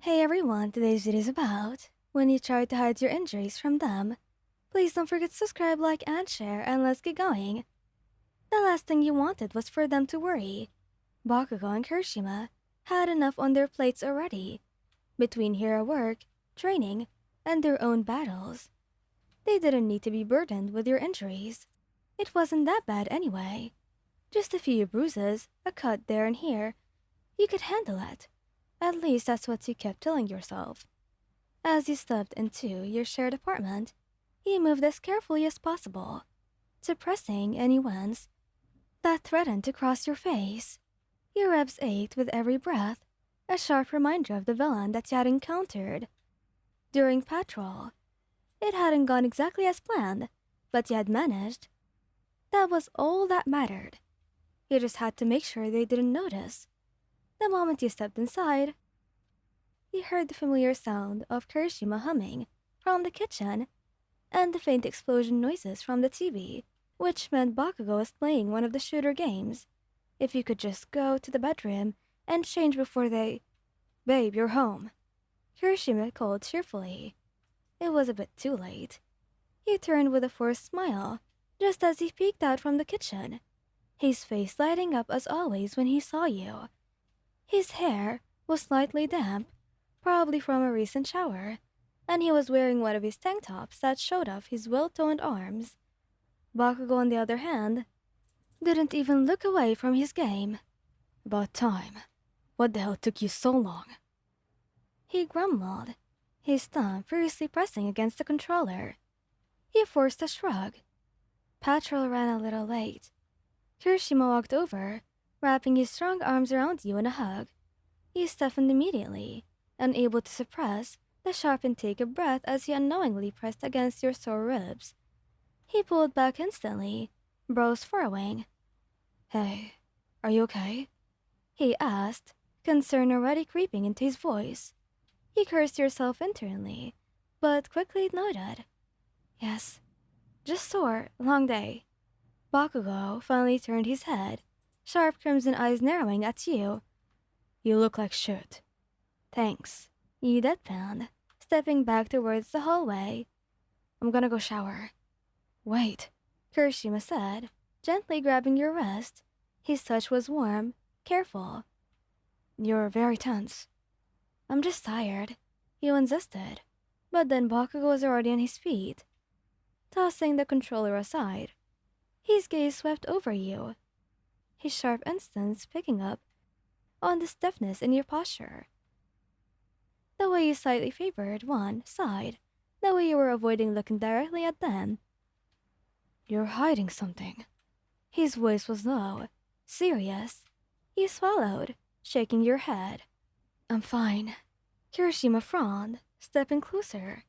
Hey everyone, today's video is about when you try to hide your injuries from them. Please don't forget to subscribe, like, and share, and let's get going. The last thing you wanted was for them to worry. Bakugo and Kirishima had enough on their plates already, between hero work, training, and their own battles. They didn't need to be burdened with your injuries. It wasn't that bad anyway. Just a few bruises, a cut there and here. You could handle it. At least that's what you kept telling yourself. As you stepped into your shared apartment, you moved as carefully as possible, suppressing any winds that threatened to cross your face. Your ribs ached with every breath, a sharp reminder of the villain that you had encountered during patrol. It hadn't gone exactly as planned, but you had managed. That was all that mattered. You just had to make sure they didn't notice. The moment you stepped inside, you heard the familiar sound of Kirishima humming from the kitchen and the faint explosion noises from the TV, which meant Bakugo was playing one of the shooter games. If you could just go to the bedroom and change before they... Babe, you're home. Kirishima called cheerfully. It was a bit too late. He turned with a forced smile, just as he peeked out from the kitchen, his face lighting up as always when he saw you. His hair was slightly damp, probably from a recent shower, and he was wearing one of his tank tops that showed off his well-toned arms. Bakugo, on the other hand, didn't even look away from his game. About time. What the hell took you so long? He grumbled, his thumb furiously pressing against the controller. He forced a shrug. Patrol ran a little late. Kirishima walked over, wrapping his strong arms around you in a hug. You stiffened immediately, unable to suppress the sharp intake of breath as he unknowingly pressed against your sore ribs. He pulled back instantly, brows furrowing. Hey, are you okay? He asked, concern already creeping into his voice. You cursed yourself internally, but quickly nodded. Yes, just sore, long day. Bakugo finally turned his head, sharp crimson eyes narrowing at you. You look like shit. Thanks. You deadpanned, stepping back towards the hallway. I'm gonna go shower. Wait, Kirishima said, gently grabbing your wrist. His touch was warm, careful. You're very tense. I'm just tired, you insisted. But then Bakugo was already on his feet, tossing the controller aside. His gaze swept over you, his sharp instance picking up on the stiffness in your posture. The way you slightly favored one side, the way you were avoiding looking directly at them. You're hiding something. His voice was low, serious. You swallowed, shaking your head. I'm fine. Kirishima frowned, stepping closer.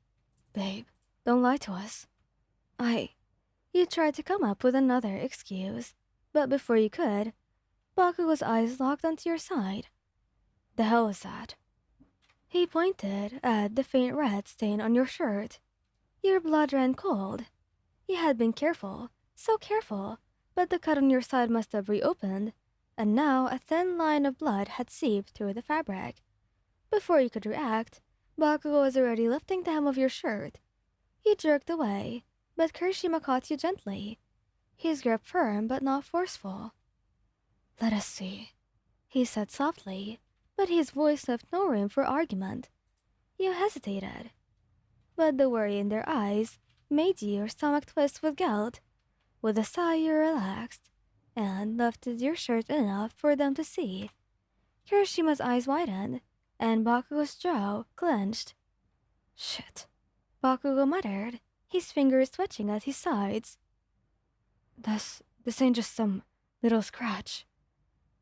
Babe, don't lie to us. You tried to come up with another excuse, but before you could, Bakugo's eyes locked onto your side. The hell is that? He pointed at the faint red stain on your shirt. Your blood ran cold. You had been careful, so careful, but the cut on your side must have reopened, and now a thin line of blood had seeped through the fabric. Before you could react, Bakugo was already lifting the hem of your shirt. You jerked away, but Kirishima caught you gently, his grip firm but not forceful. Let us see, he said softly, but his voice left no room for argument. You hesitated, but the worry in their eyes made your stomach twist with guilt. With a sigh, you relaxed and lifted your shirt enough for them to see. Kirishima's eyes widened, and Bakugo's jaw clenched. Shit, Bakugo muttered, his fingers twitching at his sides. This ain't just some little scratch.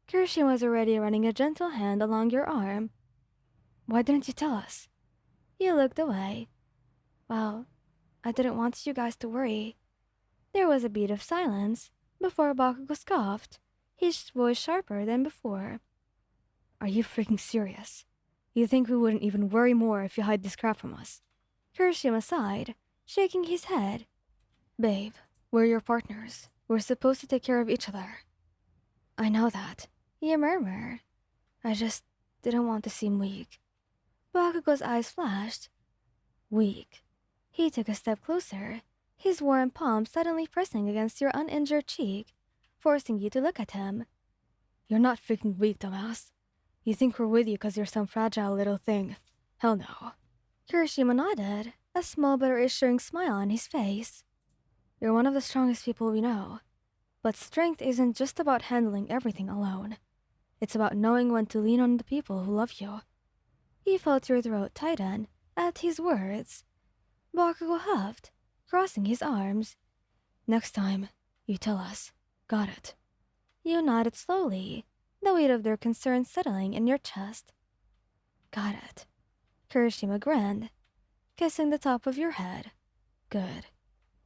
Kirishima was already running a gentle hand along your arm. Why didn't you tell us? You looked away. Well, I didn't want you guys to worry. There was a beat of silence before Bakugo scoffed, his voice sharper than before. Are you freaking serious? You think we wouldn't even worry more if you hide this crap from us? Kirishima sighed, shaking his head. Babe, we're your partners. We're supposed to take care of each other. I know that, you murmured. I just didn't want to seem weak. Bakugo's eyes flashed. Weak. He took a step closer, his warm palm suddenly pressing against your uninjured cheek, forcing you to look at him. You're not freaking weak, dumbass. You think we're with you because you're some fragile little thing. Hell no. Kirishima nodded, a small but reassuring smile on his face. You're one of the strongest people we know. But strength isn't just about handling everything alone. It's about knowing when to lean on the people who love you. He felt your throat tighten at his words. Bakugo huffed, crossing his arms. Next time, you tell us. Got it. You nodded slowly, the weight of their concern settling in your chest. Got it. Kirishima grinned, kissing the top of your head. Good.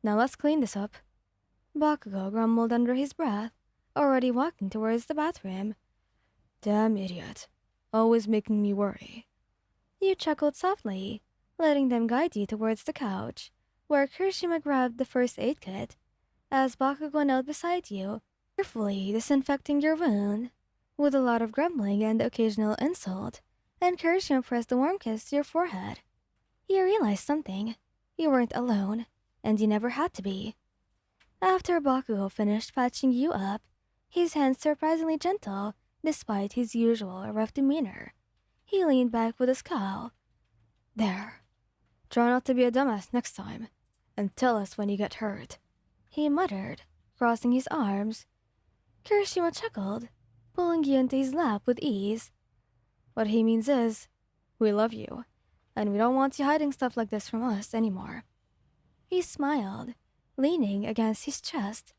Now let's clean this up. Bakugo grumbled under his breath, already walking towards the bathroom. Damn idiot. Always making me worry. You chuckled softly, letting them guide you towards the couch, where Kirishima grabbed the first aid kit, as Bakugo knelt beside you, carefully disinfecting your wound. With a lot of grumbling and occasional insult, and Kirishima pressed a warm kiss to your forehead. You realized something. You weren't alone, and you never had to be. After Bakugo finished patching you up, his hands surprisingly gentle despite his usual rough demeanor, he leaned back with a scowl. There. Try not to be a dumbass next time, and tell us when you get hurt, he muttered, crossing his arms. Kirishima chuckled, pulling you into his lap with ease. What he means is, we love you, and we don't want you hiding stuff like this from us anymore. He smiled, leaning against his chest,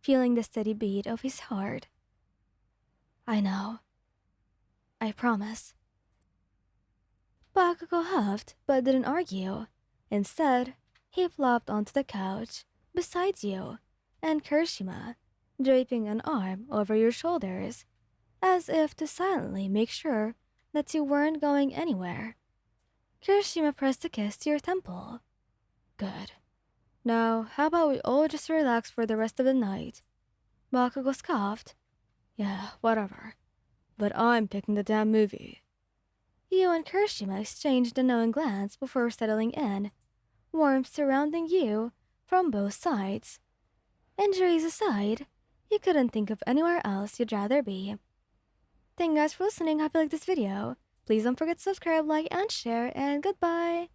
feeling the steady beat of his heart. I know. I promise. Bakugo huffed but didn't argue. Instead, he plopped onto the couch beside you, and Kirishima, draping an arm over your shoulders, as if to silently make sure that you weren't going anywhere. Kirishima pressed a kiss to your temple. Good. Now, how about we all just relax for the rest of the night? Bakugo scoffed. Yeah, whatever. But I'm picking the damn movie. You and Kirishima exchanged a knowing glance before settling in, warmth surrounding you from both sides. Injuries aside, you couldn't think of anywhere else you'd rather be. Thank you guys for listening. Hope you liked this video. Please don't forget to subscribe, like, and share, and goodbye!